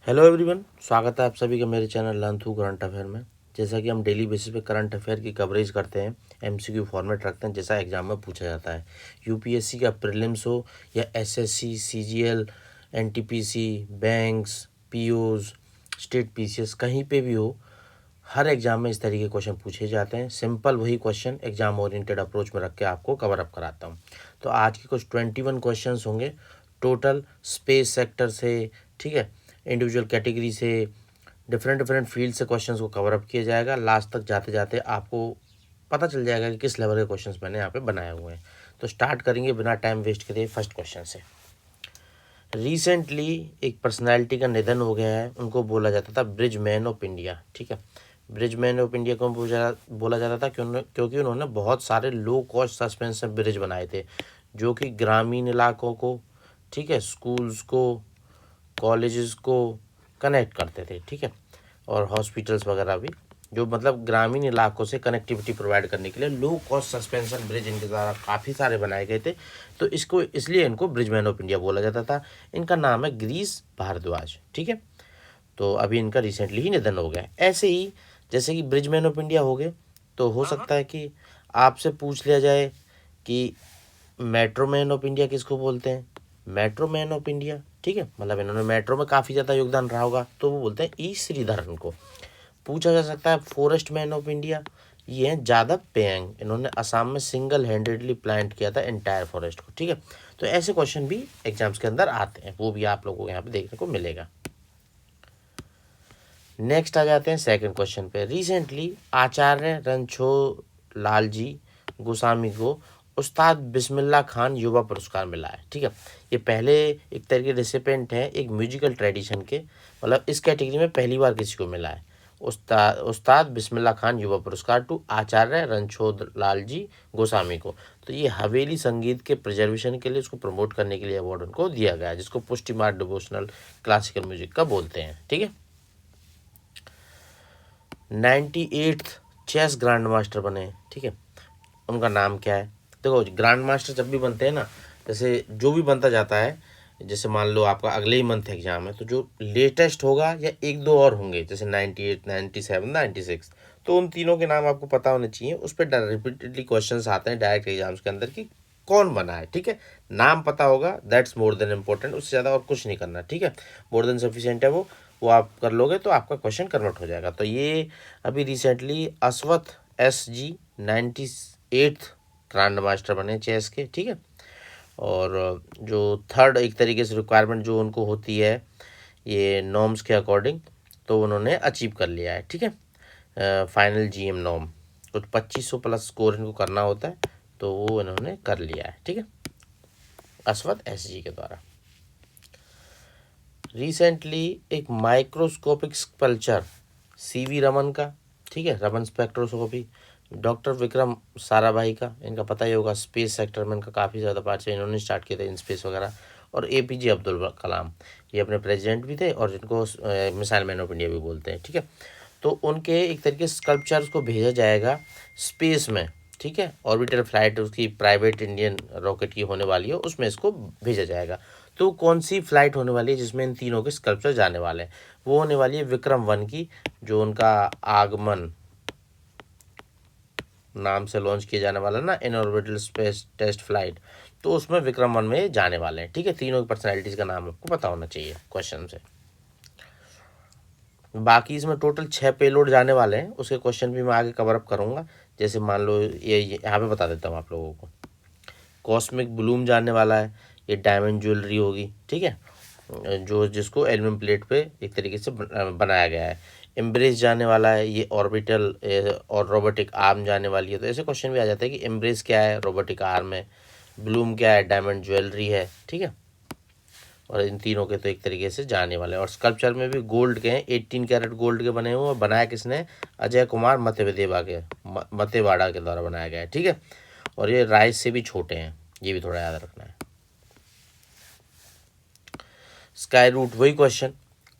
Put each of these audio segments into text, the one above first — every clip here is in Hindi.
हेलो एवरीवन, स्वागत है आप सभी का मेरे channel learn through current affair में। जैसा कि हम डेली बेसिस पे करंट अफेयर की कवरेज करते हैं, एमसीक्यू फॉर्मेट रखते हैं जैसा एग्जाम में पूछा जाता है। यूपीएससी का प्रीलिम्स हो या SSC, CGL, NTPC, banks, POs, state PCS, कहीं पे भी हो, हर एग्जाम में इस तरीके के क्वेश्चन पूछे जाते हैं। सिंपल वही क्वेश्चन एग्जाम ओरिएंटेड अप्रोच में रख के आपको कवर अप कराता हूँ। तो आज के कुछ 21 क्वेश्चन होंगे टोटल, स्पेस सेक्टर से, ठीक है, इंडिविजुअल कैटेगरी से, डिफरेंट डिफरेंट फील्ड से क्वेश्चंस को कवर अप किया जाएगा। लास्ट तक जाते जाते आपको पता चल जाएगा कि किस लेवल के क्वेश्चंस मैंने यहाँ पे बनाए हुए हैं। तो स्टार्ट करेंगे बिना टाइम वेस्ट करे फर्स्ट क्वेश्चन से। रिसेंटली एक पर्सनालिटी का निधन हो गया है, उनको बोला जाता था ब्रिजमैन ऑफ इंडिया। ठीक है, ब्रिजमैन ऑफ इंडिया को बोला जाता था क्योंकि उन्होंने बहुत सारे लो कॉस्ट सस्पेंशन ब्रिज बनाए थे जो कि ग्रामीण इलाकों को, ठीक है, स्कूल्स को, कॉलेजेस को कनेक्ट करते थे। ठीक है, और हॉस्पिटल्स वगैरह भी, जो मतलब ग्रामीण इलाकों से कनेक्टिविटी प्रोवाइड करने के लिए लो कॉस्ट सस्पेंशन ब्रिज इनके द्वारा काफ़ी सारे बनाए गए थे। तो इसको इसलिए इनको ब्रिजमैन ऑफ इंडिया बोला जाता था। इनका नाम है गिरीश भारद्वाज। ठीक है, तो अभी इनका रिसेंटली ही निधन हो गया। ऐसे ही जैसे कि ब्रिजमैन ऑफ इंडिया हो गए, तो हो सकता है कि आपसे पूछ लिया जाए कि मेट्रो मैन ऑफ इंडिया किसको बोलते हैं। मेट्रो मैन ऑफ इंडिया, ठीक है, मतलब इन्होंने मेट्रो में काफ़ी ज़्यादा योगदान रहा होगा, तो वो बोलते हैं ई श्रीधरन को। पूछा जा सकता है फॉरेस्ट मैन ऑफ इंडिया, ये हैं जादव पेयंग। इन्होंने असम में सिंगल हैंडेडली प्लांट किया था एंटायर फॉरेस्ट को। ठीक है, तो ऐसे क्वेश्चन भी एग्जाम्स के अंदर आते हैं, वो भी आप लोगों को यहाँ पे देखने को मिलेगा। नेक्स्ट आ जाते हैं सेकंड क्वेश्चन पे। रिसेंटली आचार्य रणछोड़ जी गोस्वामी को उस्ताद बिस्मिल्लाह खान युवा पुरस्कार मिला है। ठीक है, ये पहले एक तरीके रिसिपेंट हैं एक म्यूजिकल ट्रेडिशन के, मतलब इस कैटेगरी में पहली बार किसी को मिला है उस्ताद बिस्मिल्लाह खान युवा पुरस्कार टू आचार्य रणछोड़ जी गोस्वामी को। तो ये हवेली संगीत के प्रिजर्वेशन के लिए, उसको प्रमोट करने के लिए अवार्ड उनको दिया गया है, जिसको पुष्टि मार्ग डिवोशनल क्लासिकल म्यूजिक का बोलते हैं। ठीक है, 98th चेस ग्रैंड मास्टर बने। ठीक है, उनका नाम क्या है। देखो, ग्रैंड मास्टर जब भी बनते हैं ना, जैसे जो भी बनता जाता है, जैसे मान लो आपका अगले ही मंथ एग्जाम है, तो जो लेटेस्ट होगा या एक दो और होंगे, जैसे 98, 97, 96, तो उन तीनों के नाम आपको पता होने चाहिए। उस पर रिपीटेडली क्वेश्चन आते हैं डायरेक्ट एग्जाम्स के अंदर कि कौन बना है। ठीक है, नाम पता होगा, दैट्स मोर देन इम्पोर्टेंट, उससे ज़्यादा और कुछ नहीं करना। ठीक है, मोर देन सफिशियंट है वो आप कर लोगे तो आपका क्वेश्चन कन्वर्ट हो जाएगा। तो ये अभी recently Ashwath SG 98th grand master बने चेस के। ठीक है, और जो थर्ड एक तरीके से रिक्वायरमेंट जो उनको होती है ये नॉर्म्स के अकॉर्डिंग, तो उन्होंने अचीव कर लिया है। ठीक है, फाइनल GM नॉर्म कुछ 2500 प्लस स्कोर इनको करना होता है, तो वो इन्होंने कर लिया है। ठीक है, अश्वथ SG के द्वारा। रिसेंटली एक माइक्रोस्कोपिक स्कल्पचर CV रमन का, ठीक है, रमन स्पेक्ट्रोस्कोपी, डॉक्टर विक्रम साराभाई का, इनका पता ही होगा, स्पेस सेक्टर में इनका काफ़ी ज़्यादा पार्ट है, इन्होंने स्टार्ट किए थे इन स्पेस वगैरह। और APJ अब्दुल कलाम, ये अपने प्रेसिडेंट भी थे और जिनको मिसाइल मैन ऑफ इंडिया भी बोलते हैं। ठीक है, तो उनके एक तरीके से स्कल्पचर्स को भेजा जाएगा स्पेस में। ठीक है, ऑर्बिटल फ्लाइट उसकी प्राइवेट इंडियन रॉकेट की होने वाली है, उसमें इसको भेजा जाएगा। तो कौन सी फ्लाइट होने वाली है जिसमें इन तीनों के स्कल्पचर जाने वाले हैं, वो होने वाली है विक्रम 1 की, जो उनका आगमन नाम से लॉन्च किया जाने वाला ना, इन ऑर्बिटल स्पेस टेस्ट फ्लाइट, तो उसमें विक्रम 1 में जाने वाले हैं। ठीक है, तीनों की पर्सनैलिटीज़ का नाम आपको पता होना चाहिए क्वेश्चन से। बाकी इसमें टोटल 6 पेलोड जाने वाले हैं, उसके क्वेश्चन भी मैं आगे कवर अप करूँगा। जैसे मान लो ये यहाँ पे बता देता हूँ आप लोगों को। कॉस्मिक ब्लूम जाने वाला है, ये डायमंड ज्वेलरी होगी। ठीक है, जो जिसको एल्यूमिनियम प्लेट पे एक तरीके से बनाया गया है। एम्ब्रेस जाने वाला है, ये ऑर्बिटल और रोबोटिक आर्म जाने वाली है। तो ऐसे क्वेश्चन भी आ जाता है कि एम्ब्रेस क्या है, रोबोटिक आर्म है, ब्लूम क्या है, डायमंड ज्वेलरी है। ठीक है, और इन तीनों के तो एक तरीके से जाने वाले हैं। और स्कल्पचर में भी गोल्ड के हैं, 18 कैरेट गोल्ड के बने हुए हैं। बनाया किसने, अजय कुमार मतेवाड़ा के द्वारा बनाया गया है। ठीक है, और ये राइस से भी छोटे हैं, ये भी थोड़ा याद रखना है। स्काई रूट वही क्वेश्चन,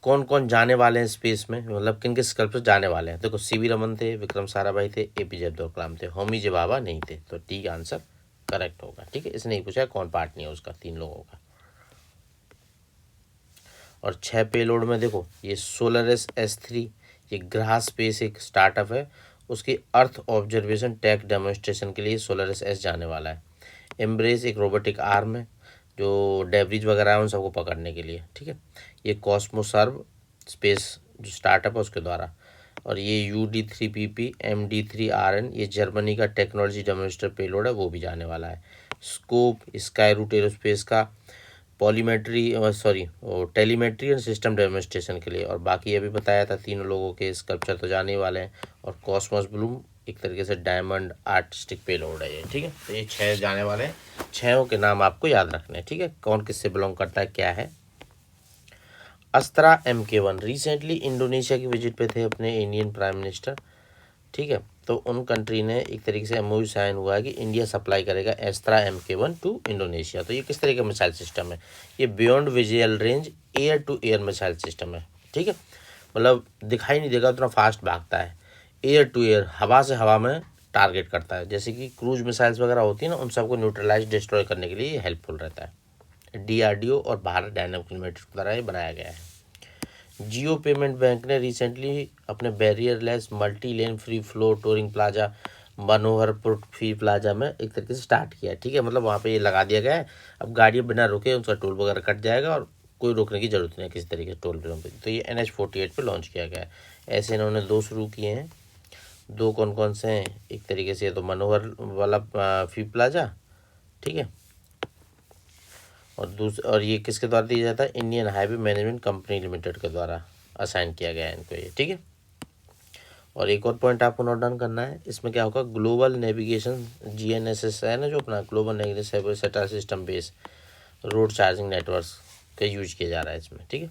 कौन कौन जाने वाले हैं स्पेस में, मतलब किन के स्कल्पचर जाने वाले हैं। देखो, CV रमन थे, विक्रम साराभाई थे, APJ अब्दुल कलाम थे, होमी जे बाबा नहीं थे। तो ठीक आंसर करेक्ट होगा। ठीक है, इसने नहीं पूछा कौन पार्ट नहीं है उसका, तीन लोगों का। और 6 पेलोड में देखो, ये सोलरस S3, ये ग्राह स्पेस एक स्टार्टअप है, उसकी अर्थ ऑब्जर्वेशन टेक डेमोन्स्ट्रेशन के लिए सोलरस S जाने वाला है। एम्ब्रेस एक रोबोटिक आर्म है जो डेब्रिज वगैरह है उन सबको पकड़ने के लिए, ठीक है। ये कॉस्मोसर्व स्पेस जो स्टार्टअप है उसके द्वारा। और ये UD3PP MD3RN, ये जर्मनी का टेक्नोलॉजी डेमोन्स्टर पेलोड है, वो भी जाने वाला है। स्कोप स्काई रूट एरोस्पेस का पॉलीमेट्री टेलीमेट्री एंड सिस्टम डेमोन्स्ट्रेशन के लिए। और बाकी ये भी बताया था, तीनों लोगों के स्कल्पचर तो जाने ही वाले हैं। और कॉस्मोस ब्लूम एक तरीके से डायमंड आर्टिस्टिक पेलोड है ये, ठीक है। तो ये 6 जाने वाले हैं, 6 के नाम आपको याद रखने हैं, ठीक है, कौन किससे बिलोंग करता है क्या है। अस्त्रा MK1 रिसेंटली इंडोनेशिया की विजिट पे थे अपने इंडियन प्राइम मिनिस्टर, ठीक है। तो उन कंट्री ने एक तरीके से MOU साइन हुआ है कि इंडिया सप्लाई करेगा अस्त्रा MK1 टू इंडोनेशिया। तो ये किस तरह का मिसाइल सिस्टम है, ये beyond visual range air to air missile system है, ठीक है। मतलब दिखाई नहीं देगा, उतना फास्ट भागता है, एयर टू एयर हवा से हवा में टारगेट करता है। जैसे कि क्रूज मिसाइल्स वगैरह होती है ना, उन सबको न्यूट्रलाइज डिस्ट्रॉय करने के लिए ये हेल्पफुल रहता है। DRDO और भारत डायनामिक लिमिटेड द्वारा ये बनाया गया है। जियो पेमेंट बैंक ने रिसेंटली अपने barrierless multi lane free flow tolling plaza Manoharpur free plaza में एक तरीके से स्टार्ट किया है, ठीक है। मतलब वहाँ पे ये लगा दिया गया है, अब गाड़ियाँ बिना रुके उनका टोल वगैरह कट जाएगा और कोई रोकने की जरूरत नहीं है किसी तरीके से टोल प्लाजा पे। तो ये NH48 पे लॉन्च किया गया है। ऐसे इन्होंने 2 शुरू किए हैं, 2 कौन कौन से हैं, एक तरीके से ये तो मनोहर वाला फ्री प्लाजा, ठीक है। और ये किसके द्वारा दिया जाता है, Indian highway management company limited के द्वारा असाइन किया गया है इनको ये, ठीक है। और एक और पॉइंट आपको नोट डाउन करना है, इसमें क्या होगा, ग्लोबल नेविगेशन GNSS है ना जो अपना global navigation satellite system base road charging network का यूज किया जा रहा है इसमें, ठीक है।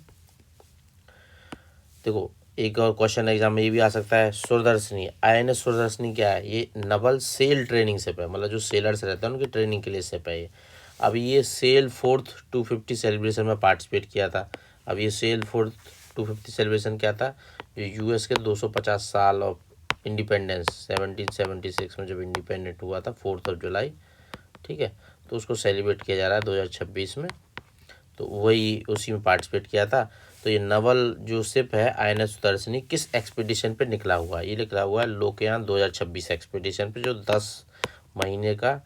देखो एक और क्वेश्चन एग्जाम में ये भी आ सकता है, सूरदर्शनी INS सूरदर्शनी क्या है, ये नवल सेल ट्रेनिंग शिप है, मतलब जो सेलर्स रहते हैं उनकी ट्रेनिंग के लिए शिप है ये। अब ये सेल 4th 250 सेलिब्रेशन में पार्टिसिपेट किया था। अब ये सेल 4th 250 सेलिब्रेशन क्या था, ये US के 250 साल ऑफ इंडिपेंडेंस 1776 में जब इंडिपेंडेंट हुआ था 4 जुलाई, ठीक है। तो उसको सेलिब्रेट किया जा रहा है 2026 में, तो वही उसी में पार्टिसिपेट किया था। तो ये नवल जो शिप है INS सुदर्शनी किस एक्सपीडिशन पे निकला हुआ है, ये निकला हुआ है लोकयान 2026 एक्सपीडिशन पे, जो 10 महीने का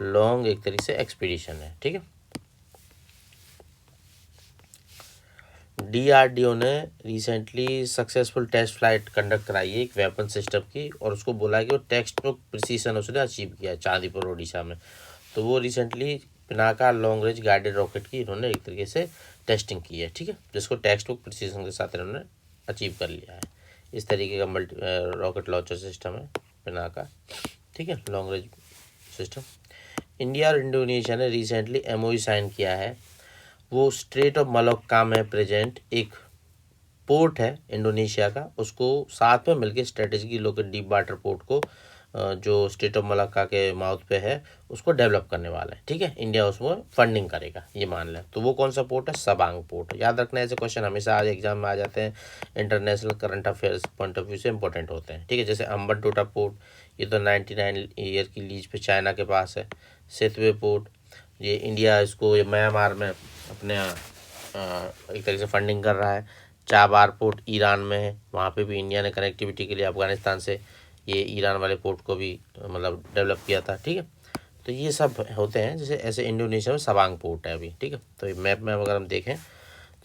लॉन्ग एक तरीके से एक्सपीडिशन है, ठीक है। DRDO ने recently successful test flight conduct कराई है एक वेपन सिस्टम की, और उसको बोला है कि वो टेक्स्ट बुक प्रिसीजन उसने अचीव किया है चांदीपुर ओडिशा में। तो वो recently Pinaka long range guided rocket की इन्होंने एक तरीके से टेस्टिंग की है, ठीक है, जिसको टेक्स्ट बुक प्रिसीजन के साथ इन्होंने अचीव कर लिया है। इस तरीके का रॉकेट लॉन्चर सिस्टम है पिनाका, ठीक है, लॉन्ग रेंज सिस्टम। इंडिया और इंडोनेशिया ने रिसेंटली MOU साइन किया है, वो स्ट्रेट ऑफ मलक्का में प्रेजेंट एक पोर्ट है इंडोनेशिया का, उसको साथ में मिलकर strategic local deep water port को जो स्टेट ऑफ मलक्का के माउथ पे है उसको डेवलप करने वाला है, ठीक है। इंडिया उसमें फंडिंग करेगा, ये मान लें। तो वो कौन सा पोर्ट है, सबांग पोर्ट। याद रखना, ऐसे क्वेश्चन हमेशा आज एग्जाम में आ जाते हैं, international current affairs point of view से इंपॉर्टेंट होते हैं, ठीक है। जैसे अम्बनटोटा पोर्ट, ये तो 99 ईयर की लीज पे चाइना के पास है। सेतवे पोर्ट, ये इंडिया इसको ये म्यांमार में अपने एक तरीके से फंडिंग कर रहा है। चाबार पोर्ट ईरान में है, वहाँ पे भी इंडिया ने कनेक्टिविटी के लिए अफगानिस्तान से ये ईरान वाले पोर्ट को भी मतलब डेवलप किया था, ठीक है। तो ये सब होते हैं, जैसे ऐसे इंडोनेशिया में सबांग पोर्ट है अभी, ठीक है। तो ये मैप में अगर हम देखें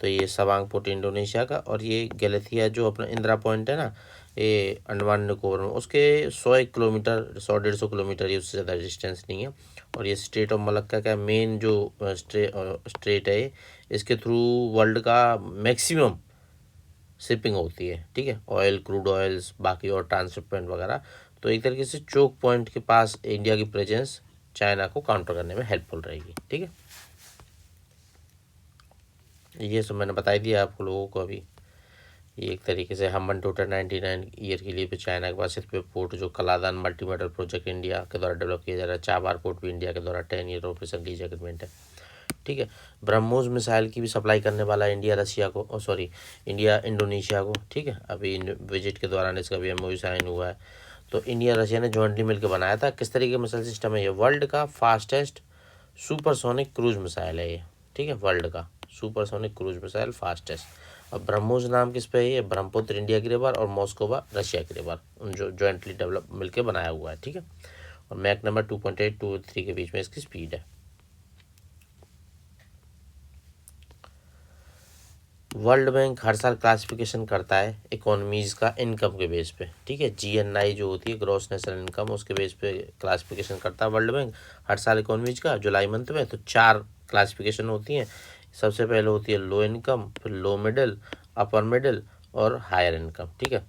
तो ये सबांग पोर्ट इंडोनेशिया का, और ये गैलेथिया जो अपना इंदिरा पॉइंट है ना, ये अंडमान निकोबार में, उसके 100 किलोमीटर 100-150 किलोमीटर, ये उससे ज़्यादा डिस्टेंस नहीं है। और ये स्ट्रेट ऑफ मलक्का का मेन जो स्ट्रेट है, इसके थ्रू वर्ल्ड का मैक्सिमम शिपिंग होती है, ठीक है, ऑयल, क्रूड ऑयल्स, बाकी और ट्रांसशिपमेंट वगैरह। तो एक तरीके से चोक पॉइंट के पास इंडिया की प्रेजेंस चाइना को काउंटर करने में हेल्पफुल रहेगी, ठीक है। ये सब मैंने बता दिया आप लोगों को अभी। ये एक तरीके से हम्बनटोटा 99 ईयर के लिए भी चाइना के पास सिर्फ पोर्ट, जो Kaladan multi modal project India के द्वारा डेवलप किया जा रहा है। चाबार पोर्ट भी इंडिया के द्वारा 10 ईयर ऑपरेशन लीज एग्रीमेंट है, ठीक है। ब्रह्मोस मिसाइल की भी सप्लाई करने वाला है इंडिया रशिया को, इंडिया इंडोनेशिया को, ठीक है। अभी विजिट के दौरान इसका भी MOU साइन हुआ है। तो इंडिया रशिया ने जॉइंटली मिलकर बनाया था। किस तरीके का मिसाइल सिस्टम है ये, वर्ल्ड का फास्टेस्ट सुपरसोनिक क्रूज मिसाइल है ये, ठीक है, वर्ल्ड का। Supersonic cruise missile fastest. अब ब्रह्मोस नाम किस पे है? ये ब्रह्मपुत्र इंडिया की रिवर और मॉस्कोवा रशिया की रिवर, उन जो जॉइंटली डेवलप मिलकर बनाया हुआ है, ठीक है। और मैक नंबर 2.8 टू 3 के बीच में इसकी स्पीड है। वर्ल्ड बैंक हर साल क्लासिफिकेशन करता है इकोनॉमीज़ का इनकम के बेस पे, ठीक है। GNI जो होती है ग्रॉस नेशनल इनकम, उसके बेस पे क्लासिफिकेशन करता है वर्ल्ड बैंक हर साल इकोनॉमीज़ का जुलाई मंथ में। तो 4 क्लासिफिकेशन होती हैं। सबसे पहले होती है लो इनकम, फिर लो मिडिल, अपर मिडिल और हायर इनकम, ठीक है।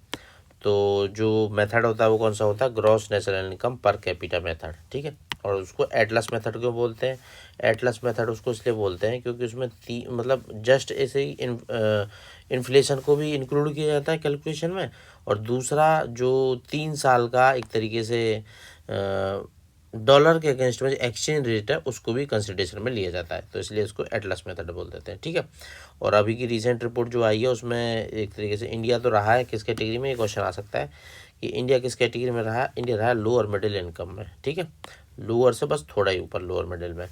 तो जो मेथड होता है वो कौन सा होता है? Gross national income per capita method, ठीक है। और उसको एटलस मेथड क्यों बोलते हैं? एटलस मेथड उसको इसलिए बोलते हैं क्योंकि उसमें मतलब जस्ट ऐसे ही इन्फ्लेशन को भी इंक्लूड किया जाता है कैलकुलेशन में, और दूसरा जो 3 साल का एक तरीके से डॉलर के अगेंस्ट में एक्सचेंज रेट है उसको भी कंसिडरेशन में लिया जाता है, तो इसलिए इसको एटलस मेथड बोल देते हैं, ठीक है। और अभी की रिसेंट रिपोर्ट जो आई है उसमें एक तरीके से इंडिया तो रहा है किस कैटेगरी में, ये क्वेश्चन आ सकता है कि इंडिया किस कैटेगरी में रहा है। इंडिया रहा है लोअर मिडिल इनकम में, ठीक है। लोअर से बस थोड़ा ही ऊपर लोअर मिडिल में।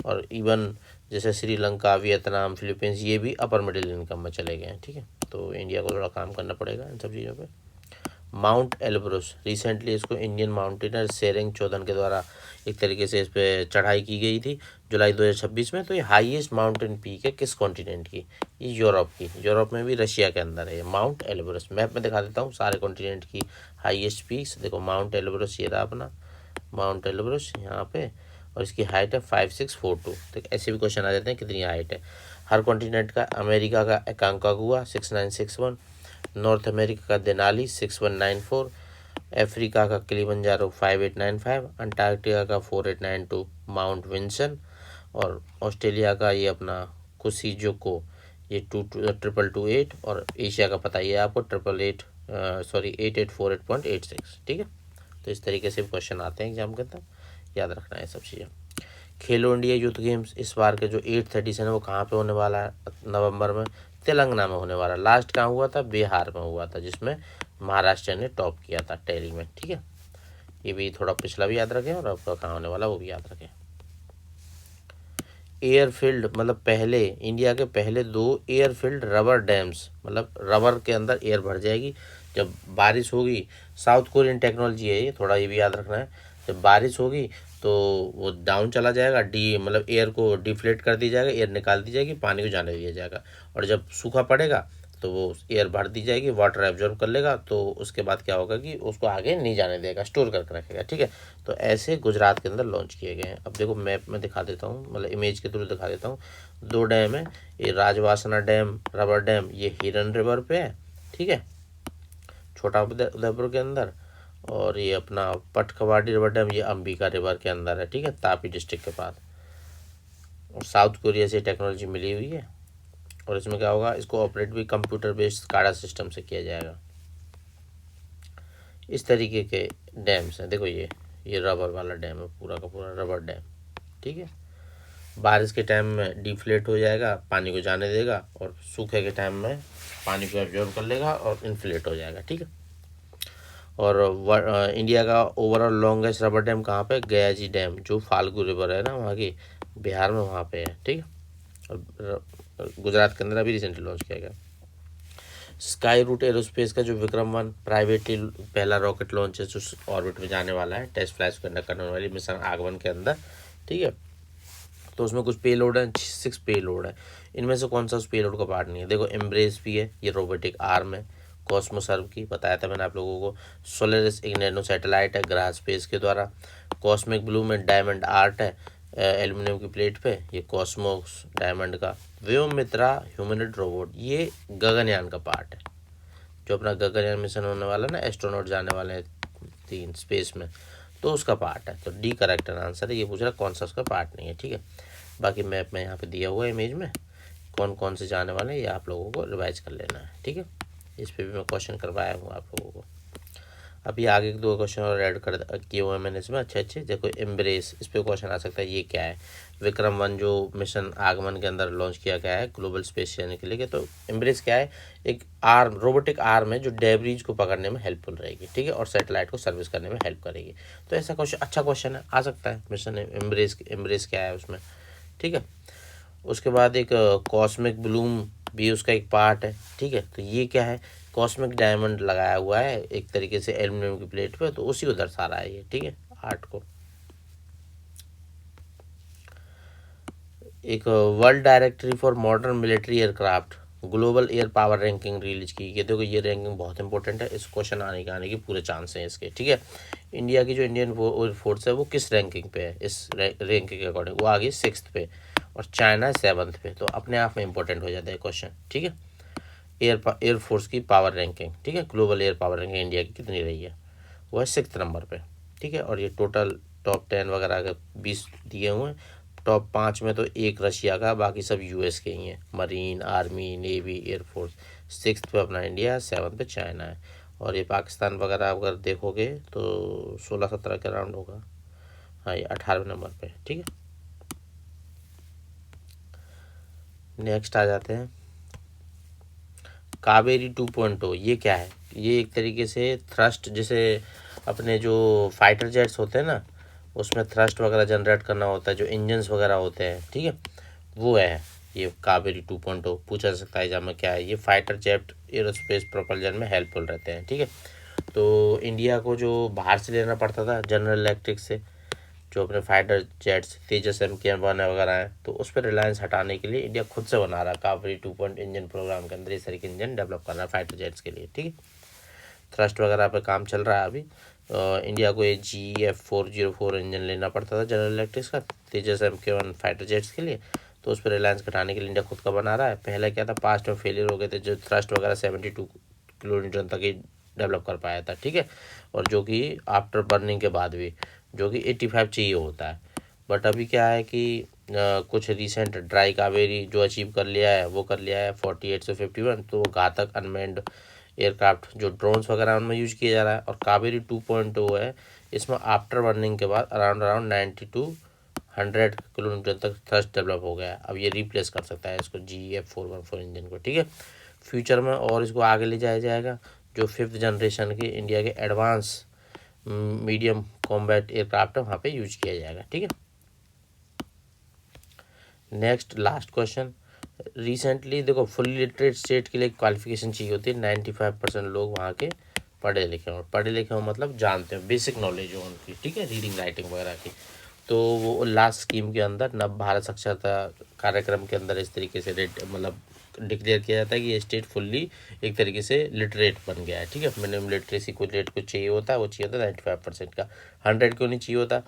और इवन जैसे श्रीलंका, वियतनाम, फिलीपींस ये भी अपर मिडिल इनकम में चले गए हैं, ठीक है। तो इंडिया को थोड़ा काम करना पड़ेगा इन सब चीज़ों पे। माउंट एल्ब्रुस, रिसेंटली इसको इंडियन माउंटेनर सेरिंग चौधन के द्वारा एक तरीके से इस पर चढ़ाई की गई थी जुलाई 2026 में। तो ये हाईएस्ट माउंटेन पीक है किस कॉन्टिनेंट की? ये यूरोप की। यूरोप में भी रशिया के अंदर है ये माउंट एल्ब्रुस। मैप में दिखा देता हूँ सारे कॉन्टिनेंट की हाईएस्ट पीक्स। देखो माउंट एल्ब्रुस ये रहा अपना माउंट एल्ब्रुस यहाँ पे, और इसकी हाइट है 5642। तो ऐसे भी क्वेश्चन आ जाते हैं कितनी हाइट है हर कॉन्टिनेंट का। अमेरिका का एकांकागुआ 6961, नॉर्थ अमेरिका का देनाली 6194, अफ्रीका का किलिमंजारो 5895, अंटार्कटिका का 4892 माउंट विंसन, और ऑस्ट्रेलिया का ये अपना कुसिजोको ये 2228, और एशिया का पता ही है आपको 8848.86, ठीक है। तो इस तरीके से क्वेश्चन आते हैं एग्जाम के अंदर, याद रखना है सब चीज़ें। खेलो इंडिया यूथ गेम्स इस बार के जो 8th एडिशन है वो कहाँ पे होने वाला है? नवंबर में तेलंगाना में होने वाला। लास्ट कहाँ हुआ था? बिहार में हुआ था, जिसमें महाराष्ट्र ने टॉप किया था टैली में, ठीक है। ये भी थोड़ा पिछला भी याद रखें और आपका कहाँ होने वाला वो भी याद रखें। एयरफील्ड मतलब पहले इंडिया के पहले 2 एयरफील्ड रबर डैम्स, मतलब रबर के अंदर एयर भर जाएगी जब बारिश होगी। साउथ कोरियन टेक्नोलॉजी है ये, थोड़ा ये भी याद रखना है। जब बारिश होगी तो वो डाउन चला जाएगा, मतलब एयर को डिफ्लेट कर दी जाएगा, एयर निकाल दी जाएगी, पानी को जाने दिया जाएगा। और जब सूखा पड़ेगा तो वो एयर भर दी जाएगी, वाटर एब्जॉर्ब कर लेगा, तो उसके बाद क्या होगा कि उसको आगे नहीं जाने देगा, स्टोर करके रखेगा, ठीक है। तो ऐसे गुजरात के अंदर लॉन्च किए गए हैं। अब देखो मैप में दिखा देता हूँ, मतलब इमेज के थ्रू दिखा देता हूँ। 2 डैम है, ये राजवासना डैम रबर डैम ये हिरन रिवर पे है, ठीक है, छोटा उदयपुर के अंदर। और ये अपना पटकवाड़ी रिवर डैम ये अंबिका रिवर के अंदर है, ठीक है, तापी डिस्ट्रिक्ट के पास। और साउथ कोरिया से टेक्नोलॉजी मिली हुई है। और इसमें क्या होगा, इसको ऑपरेट भी कंप्यूटर बेस्ड स्काडा सिस्टम से किया जाएगा। इस तरीके के डैम्स हैं। देखो ये रबर वाला डैम है, पूरा का पूरा रबर डैम, ठीक है। बारिश के टाइम में डिफ्लेट हो जाएगा, पानी को जाने देगा, और सूखे के टाइम में पानी को एब्जॉर्ब कर लेगा और इन्फ्लेट हो जाएगा, ठीक है। और इंडिया का ओवरऑल लॉन्गेस्ट रबर डैम कहाँ पे? गया जी डैम, जो फाल्गु रिवर है ना वहाँ की, बिहार में वहाँ पे है, ठीक है। और गुजरात के अंदर अभी रिसेंटली लॉन्च किया गया। स्काई रूट एरोस्पेस का जो विक्रम 1 प्राइवेटली पहला रॉकेट लॉन्च है जो ऑर्बिट में जाने वाला है, टेस्ट फ्लाइट्स कंडक्ट करने वाली मिशन आगमन के अंदर, ठीक है। तो उसमें कुछ पे लोड है, 6 पे लोड है। इनमें से कौन सा उस पे लोड का पार्ट नहीं है? देखो एम्ब्रेस भी है, ये रोबोटिक आर्म है। कॉस्मोसर्व की बताया था मैंने आप लोगों को। सोलरिस एक नैनो सैटेलाइट है ग्राह स्पेस के द्वारा। कॉस्मिक ब्लू में डायमंड आर्ट है एल्यूमिनियम की प्लेट पे, ये कॉस्मोस डायमंड का। व्योमित्रा ह्यूमनॉइड रोबोट ये गगनयान का पार्ट है, जो अपना गगनयान मिशन होने वाला ना, एस्ट्रोनॉट जाने वाले हैं 3 स्पेस में, तो उसका पार्ट है। तो डी करेक्ट आंसर है। ये पूछ रहा कौन सा उसका पार्ट नहीं है, ठीक है। बाकी मैप में यहाँ पे दिया हुआ है इमेज में कौन कौन से जाने वाले हैं, ये आप लोगों को रिवाइज कर लेना है, ठीक है। इस पर भी मैं क्वेश्चन करवाया हूँ आप लोगों को। अभी आगे 2 क्वेश्चन और ऐड कर किए हुए हैं मैंने इसमें, अच्छे। देखो एम्ब्रेस, इस पर क्वेश्चन आ सकता है, ये क्या है? विक्रम 1 जो मिशन आगमन के अंदर लॉन्च किया गया है ग्लोबल स्पेस यानी के लिए। तो एम्ब्रेस क्या है? एक आर्म, रोबोटिक आर्म है जो डेब्रीज को पकड़ने में हेल्पफुल रहेगी, ठीक है, और सैटेलाइट को सर्विस करने में हेल्प करेगी। तो ऐसा क्वेश्चन अच्छा क्वेश्चन है, आ सकता है मिशन एम्ब्रेस क्या है उसमें, ठीक है। उसके बाद एक कॉस्मिक ब्लूम भी उसका एक पार्ट है, ठीक है। तो ये क्या है, कॉस्मिक डायमंड लगाया हुआ है एक तरीके से एल्यूमिनियम की प्लेट पे, तो उसी को दर्शा रहा है ये, ठीक है, आर्ट को। एक world directory for modern military aircraft global air power ranking release की गई। देखो ये रैंकिंग बहुत इंपॉर्टेंट है, इस क्वेश्चन आने के पूरे चांस हैं इसके, ठीक है। इंडिया की जो इंडियन एयरफोर्स है वो किस रैंकिंग पे है, इस रैंकिंग के अकॉर्डिंग वो आ गई 6th पे, और चाइना 7th पे। तो अपने आप में इंपॉर्टेंट हो जाता है क्वेश्चन, ठीक है। एयरफोर्स की पावर रैंकिंग, ठीक है, global air power ranking India की कितनी रही है, वो है 6th नंबर पे, ठीक है। और ये टोटल टॉप 10 वगैरह के 20 दिए हुए हैं। टॉप 5 में तो एक रशिया का, बाकी सब यूएस के ही हैं, marine, army, navy, air force. 6th पे अपना इंडिया है, 7th पे चाइना है। और ये पाकिस्तान वगैरह अगर देखोगे तो 16-17 के राउंड होगा। हाँ, ये 18वें नंबर पे, ठीक है। नेक्स्ट आ जाते हैं कावेरी 2.0। ये क्या है, ये एक तरीके से थ्रस्ट, जैसे अपने जो फाइटर जेट्स होते हैं ना, उसमें थ्रस्ट वगैरह जनरेट करना होता है, जो इंजन्स वगैरह होते हैं, ठीक है, वो है ये कावेरी 2.0। पूछा जा सकता है एग्जाम में क्या है, ये फाइटर जेट एरोस्पेस प्रोपल्जन में हेल्पफुल रहते हैं, ठीक है। तो इंडिया को जो बाहर से लेना पड़ता था जनरल इलेक्ट्रिक से, जो अपने फाइटर जेट्स तेजस MK1 वगैरह हैं, तो उस पर रिलायंस हटाने के लिए इंडिया खुद से बना रहा है कावेरी 2.0 इंजन प्रोग्राम के अंदर इस तरह के इंजन डेवलप कर रहा है फाइटर जेट्स के लिए, ठीक है। थ्रस्ट वगैरह पे काम चल रहा है अभी। इंडिया को ये GF404 इंजन लेना पड़ता था जनरल इलेक्ट्रिक्स का तेजस MK1 फाइटर जेट्स के लिए, तो उस पर रिलायंस घटाने के लिए इंडिया खुद का बना रहा है। पहले क्या था, पास्ट में फेलियर हो गए थे, जो थ्रस्ट वगैरह 72 किलोमीटर तक ही डेवलप कर पाया था, ठीक है। और जो कि आफ्टर बर्निंग के बाद भी, जो कि 85 चाहिए होता है। बट अभी क्या है कि कुछ रिसेंट ड्राई कावेरी जो अचीव कर लिया है वो कर लिया है 48 से 51, तो वो घातक अनमेंड एयरक्राफ्ट जो ड्रोन्स वगैरह उनमें यूज किया जा रहा है। और कावेरी 2.0 है, इसमें आफ्टर बर्निंग के बाद अराउंड 90 to 100 किलोमीटर तक थ्रस्ट डेवलप हो गया है। अब ये रिप्लेस कर सकता है इसको GF414 इंजन को, ठीक है। फ्यूचर में और इसको आगे ले जाया जाएगा, जो 5th जनरेशन की इंडिया के एडवांस मीडियम कॉम्बैट एयरक्राफ्ट है वहाँ पे यूज किया जाएगा, ठीक है। नेक्स्ट लास्ट क्वेश्चन, रिसेंटली देखो फुल्ली लिटरेट स्टेट के लिए क्वालिफिकेशन चाहिए होती है 95% लोग वहाँ के पढ़े लिखे हों। पढ़े लिखे हों मतलब जानते हो, बेसिक नॉलेज हो उनकी, ठीक है, रीडिंग राइटिंग वगैरह की। तो वो लास्ट स्कीम के अंदर नव भारत साक्षरता कार्यक्रम के अंदर इस तरीके से रेट मतलब डिक्लेयर किया जाता है कि ये स्टेट फुल्ली एक तरीके से लिटरेट बन गया है, ठीक है। मिनिमम लिटरेसी को रेट कुछ चाहिए होता है, वो चाहिए होता है 95% का। 100 क्यों नहीं चाहिए होता,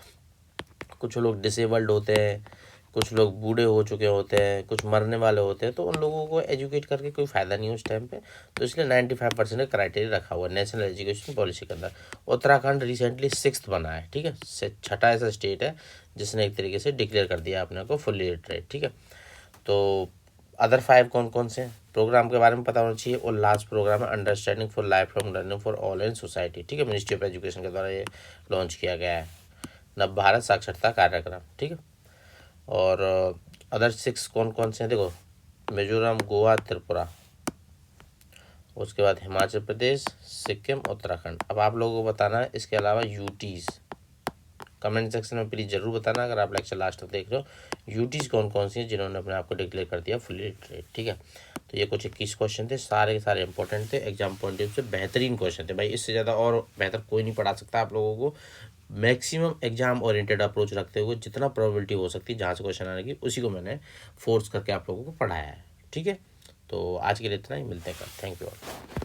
कुछ लोग डिसेबल्ड होते हैं, कुछ लोग बूढ़े हो चुके होते हैं, कुछ मरने वाले होते हैं, तो उन लोगों को एजुकेट करके कोई फ़ायदा नहीं है उस टाइम पे। तो इसलिए 95% का क्राइटेरिया रखा हुआ है नेशनल एजुकेशन पॉलिसी के अंदर। उत्तराखंड रिसेंटली 6th बना है, ठीक है, छठा ऐसा स्टेट है जिसने एक तरीके से डिक्लेयर कर दिया अपने को फुल्ली लिटरेट, ठीक है। तो अदर 5 कौन कौन से प्रोग्राम के बारे में पता होना चाहिए। और लास्ट प्रोग्राम है understanding for life long learning for all in society, ठीक है, मिनिस्ट्री ऑफ एजुकेशन के द्वारा ये लॉन्च किया गया है, नव भारत साक्षरता कार्यक्रम, ठीक है। और अदर 6 कौन कौन से हैं, देखो मिजोरम, गोवा, त्रिपुरा, उसके बाद हिमाचल प्रदेश, सिक्किम, उत्तराखंड। अब आप लोगों को बताना है इसके अलावा यूटीज़, कमेंट सेक्शन में प्लीज़ जरूर बताना अगर आप लेक्चर लास्ट तक देख रहे हो, यूटीज़ कौन कौन सी हैं जिन्होंने अपने आप को डिक्लेयर कर दिया फुल्ली लिटरेट, ठीक है। तो ये कुछ 21 क्वेश्चन थे, सारे के सारे इंपॉर्टेंट थे, एग्जाम पॉइंट ऑफ व्यू से बेहतरीन क्वेश्चन थे भाई। इससे ज़्यादा और बेहतर कोई नहीं पढ़ा सकता आप लोगों को। मैक्सिमम एग्जाम ओरिएंटेड अप्रोच रखते हुए जितना प्रोबेबिलिटी हो सकती है जहाँ से क्वेश्चन आने की, उसी को मैंने फोर्स करके आप लोगों को पढ़ाया है, ठीक है। तो आज के लिए इतना ही, मिलते हैं कल, थैंक यू ऑल।